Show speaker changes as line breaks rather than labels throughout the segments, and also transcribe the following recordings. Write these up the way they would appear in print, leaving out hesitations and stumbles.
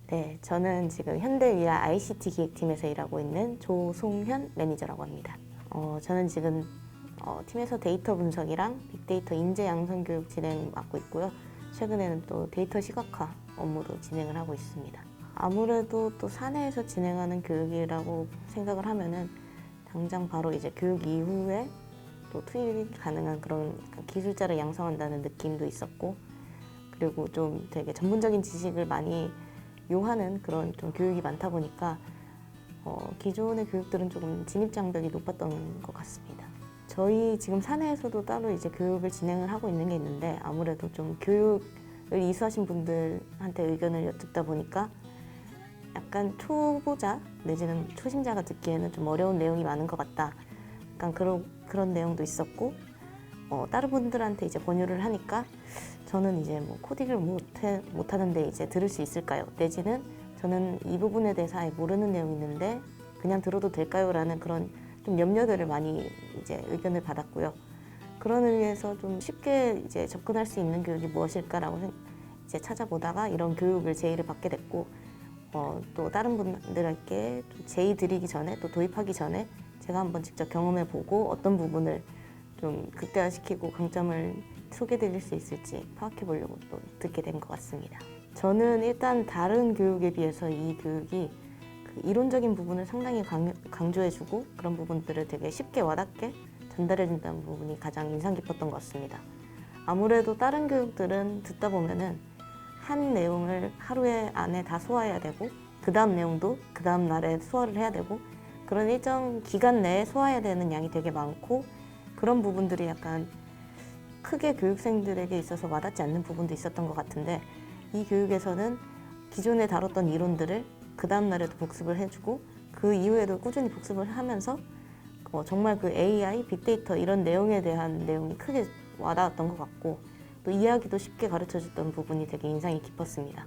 네, 저는 지금 현대위아 ICT 기획팀에서 일하고 있는 조송현 매니저라고 합니다. 저는 지금 팀에서 데이터 분석이랑 빅데이터 인재 양성 교육 진행 맡고 있고요. 최근에는 또 데이터 시각화 업무도 진행을 하고 있습니다. 아무래도 또 사내에서 진행하는 교육이라고 생각을 하면은 당장 바로 이제 교육 이후에 또 투입이 가능한 그런 기술자를 양성한다는 느낌도 있었고, 그리고 좀 되게 전문적인 지식을 많이 요하는 그런 좀 교육이 많다 보니까 기존의 교육들은 조금 진입 장벽이 높았던 것 같습니다. 저희 지금 사내에서도 따로 이제 교육을 진행을 하고 있는 게 있는데, 아무래도 좀 교육을 이수하신 분들한테 의견을 여쭙다 보니까 약간 초보자 내지는 초심자가 듣기에는 좀 어려운 내용이 많은 것 같다. 약간 그런 내용도 있었고, 다른 분들한테 이제 권유를 하니까 저는 이제 뭐 코딩을 못하는데 이제 들을 수 있을까요? 내지는 저는 이 부분에 대해서 아예 모르는 내용이 있는데 그냥 들어도 될까요? 라는 그런 좀 염려들을 많이 이제 의견을 받았고요. 그런 의미에서 좀 쉽게 이제 접근할 수 있는 교육이 무엇일까라고 이제 찾아보다가 이런 교육을 제의를 받게 됐고, 또 다른 분들에게 제의 드리기 전에 또 도입하기 전에 제가 한번 직접 경험해 보고 어떤 부분을 좀 극대화시키고 강점을 소개드릴 수 있을지 파악해 보려고 또 듣게 된 것 같습니다. 저는 일단 다른 교육에 비해서 이 교육이 그 이론적인 부분을 상당히 강조해주고 그런 부분들을 되게 쉽게 와닿게 전달해준다는 부분이 가장 인상 깊었던 것 같습니다. 아무래도 다른 교육들은 듣다 보면은 한 내용을 하루에 안에 다 소화해야 되고 그 다음 내용도 그 다음 날에 소화를 해야 되고 그런 일정 기간 내에 소화해야 되는 양이 되게 많고, 그런 부분들이 약간 크게 교육생들에게 있어서 와닿지 않는 부분도 있었던 것 같은데, 이 교육에서는 기존에 다뤘던 이론들을 그 다음 날에도 복습을 해주고 그 이후에도 꾸준히 복습을 하면서 정말 그 AI, 빅데이터 이런 내용에 대한 내용이 크게 와닿았던 것 같고, 또 이야기도 쉽게 가르쳐줬던 부분이 되게 인상이 깊었습니다.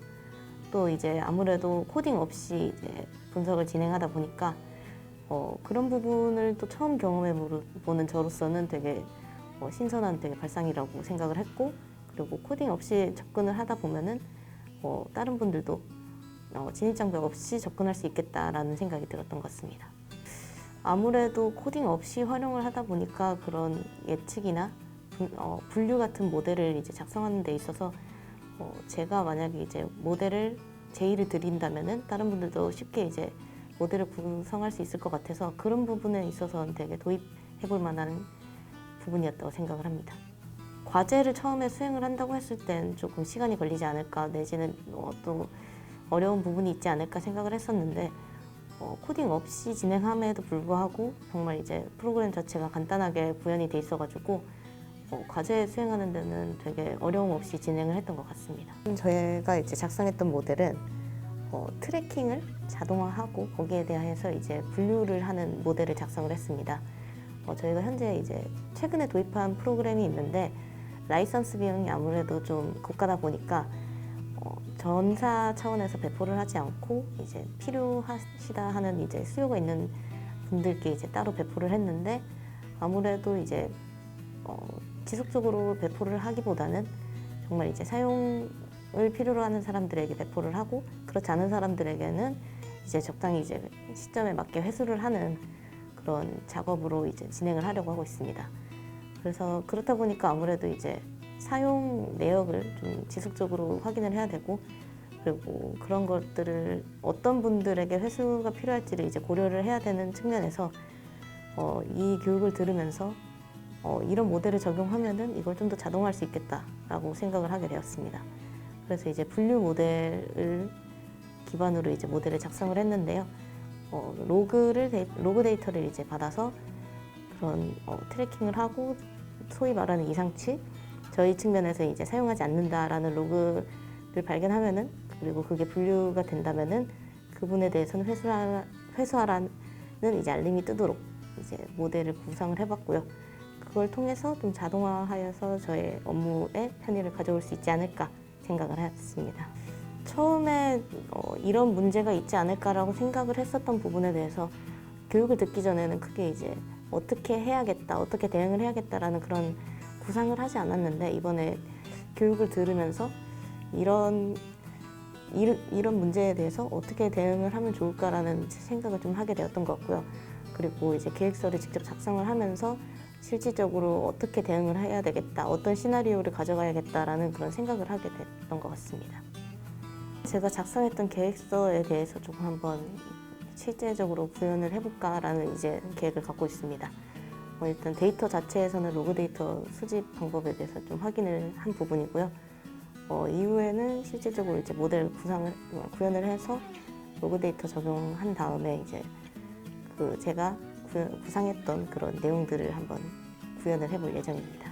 또 이제 아무래도 코딩 없이 이제 분석을 진행하다 보니까 그런 부분을 또 처음 경험해 보는 저로서는 되게 신선한 되게 발상이라고 생각을 했고, 그리고 코딩 없이 접근을 하다 보면은 다른 분들도 진입장벽 없이 접근할 수 있겠다라는 생각이 들었던 것 같습니다. 아무래도 코딩 없이 활용을 하다 보니까 그런 예측이나 분류 같은 모델을 이제 작성하는 데 있어서 제가 만약에 이제 모델을 제의를 드린다면은 다른 분들도 쉽게 이제 모델을 구성할 수 있을 것 같아서 그런 부분에 있어서는 되게 도입해 볼 만한 부분이었다고 생각을 합니다. 과제를 처음에 수행을 한다고 했을 땐 조금 시간이 걸리지 않을까, 내지는 또 어려운 부분이 있지 않을까 생각을 했었는데, 코딩 없이 진행함에도 불구하고 정말 이제 프로그램 자체가 간단하게 구현이 돼 있어가지고 과제 수행하는 데는 되게 어려움 없이 진행을 했던 것 같습니다. 저희가 이제 작성했던 모델은 트래킹을 자동화하고 거기에 대해서 이제 분류를 하는 모델을 작성을 했습니다. 저희가 현재 이제 최근에 도입한 프로그램이 있는데 라이선스 비용이 아무래도 좀 고가다 보니까 전사 차원에서 배포를 하지 않고 이제 필요하시다 하는 이제 수요가 있는 분들께 이제 따로 배포를 했는데, 아무래도 이제 지속적으로 배포를 하기보다는 정말 이제 사용을 필요로 하는 사람들에게 배포를 하고, 그렇지 않은 사람들에게는 이제 적당히 이제 시점에 맞게 회수를 하는 그런 작업으로 이제 진행을 하려고 하고 있습니다. 그래서 그렇다 보니까 아무래도 이제 사용 내역을 좀 지속적으로 확인을 해야 되고, 그리고 그런 것들을 어떤 분들에게 회수가 필요할지를 이제 고려를 해야 되는 측면에서 이 교육을 들으면서 이런 모델을 적용하면은 이걸 좀 더 자동화할 수 있겠다라고 생각을 하게 되었습니다. 그래서 이제 분류 모델을 기반으로 이제 모델을 작성을 했는데요. 로그 데이터를 이제 받아서 그런 트래킹을 하고, 소위 말하는 이상치, 저희 측면에서 이제 사용하지 않는다라는 로그를 발견하면은, 그리고 그게 분류가 된다면은 그분에 대해서는 회수하라는 이제 알림이 뜨도록 이제 모델을 구상을 해봤고요. 그걸 통해서 좀 자동화하여서 저의 업무에 편의를 가져올 수 있지 않을까 생각을 했습니다. 처음에 이런 문제가 있지 않을까라고 생각을 했었던 부분에 대해서 교육을 듣기 전에는 크게 이제 어떻게 해야겠다, 어떻게 대응을 해야겠다라는 그런 구상을 하지 않았는데, 이번에 교육을 들으면서 이런 이런 문제에 대해서 어떻게 대응을 하면 좋을까라는 생각을 좀 하게 되었던 것 같고요. 그리고 이제 계획서를 직접 작성을 하면서 실질적으로 어떻게 대응을 해야 되겠다, 어떤 시나리오를 가져가야겠다라는 그런 생각을 하게 됐던 것 같습니다. 제가 작성했던 계획서에 대해서 조금 한번 실제적으로 구현을 해볼까라는 이제 계획을 갖고 있습니다. 일단 데이터 자체에서는 로그 데이터 수집 방법에 대해서 좀 확인을 한 부분이고요. 이후에는 실질적으로 이제 모델 구현을 해서 로그 데이터 적용한 다음에 이제 제가 구상했던 그런 내용들을 한번 구현을 해볼 예정입니다.